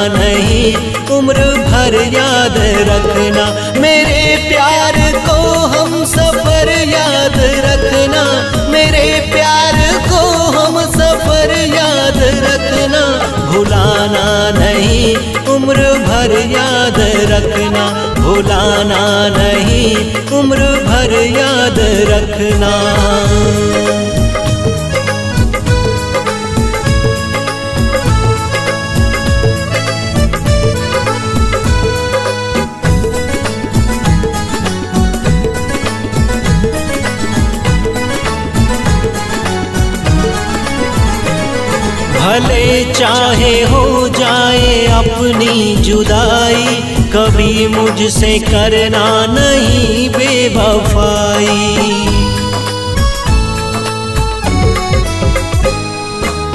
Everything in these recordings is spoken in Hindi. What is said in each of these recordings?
नहीं, उम्र भर याद रखना। मेरे प्यार को हम सफर याद रखना, मेरे प्यार को हम सफर याद रखना। भुलाना नहीं, उम्र भर याद रखना, भुलाना नहीं, उम्र भर याद रखना। भले चाहे हो जाए अपनी जुदाई, कभी मुझसे करना नहीं बेवफाई।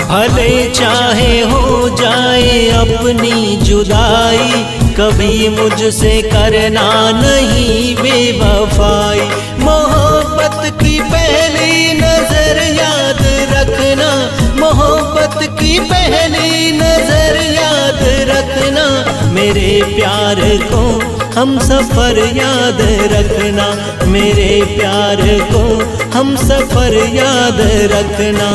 भले चाहे हो जाए अपनी जुदाई, कभी मुझसे करना नहीं बेवफाई। मोहब्बत की पहली नजर याद रखना, मोहब्बत की पहली नजर याद रखना। मेरे प्यार को हम सफर याद रखना, मेरे प्यार को हम सफर याद रखना।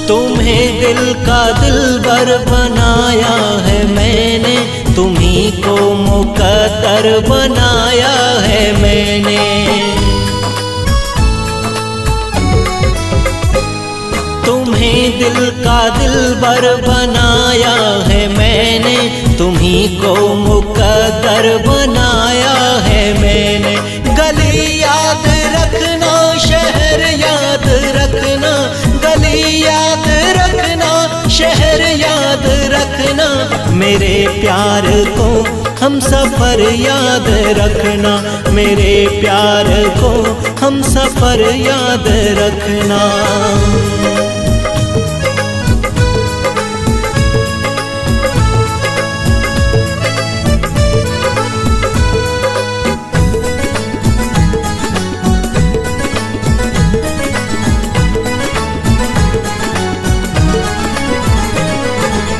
तुम्हें दिल का दिलबर बनाया है मैंने, तुम्ही को मुकद्दर बनाया है मैंने। तुम्हें दिल का दिलबर बनाया है मैंने, तुम्ही को मुकद्दर बनाया है मैंने। गली याद रखना, शहर याद रखना, गली याद रखना, शहर याद रखना। मेरे प्यार को हम सफर याद रखना, मेरे प्यार को हम सफर याद रखना।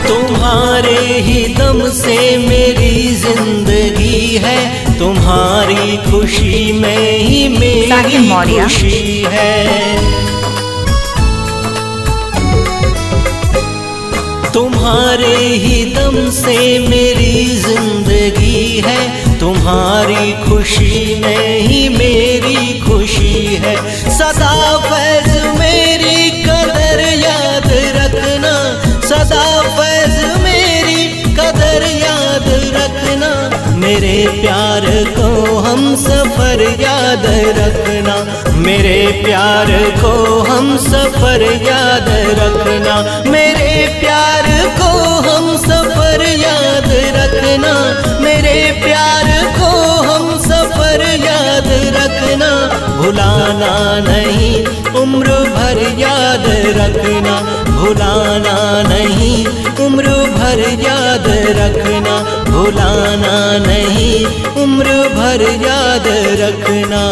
तुम्हारे ही दम से मेरी जिंदगी है, तुम्हारी खुशी में ही मेरी खुशी है। तुम्हारे ही दम से मेरी जिंदगी है, तुम्हारी खुशी में ही मेरी खुशी है। सदा फैज मेरी कदर याद रखना, सदा फैज मेरी कदर याद रखना। मेरे प्यार को हम सफर याद रखना, मेरे प्यार को हम सफर याद रखना, मेरे प्यार को हम सफर याद रखना, मेरे प्यार को हम सफर याद रखना। भुलाना नहीं, उम्र भर याद रखना, भुलाना नहीं, उम्र भर याद रखना, भुलाना नहीं, उम्र भर याद रखना।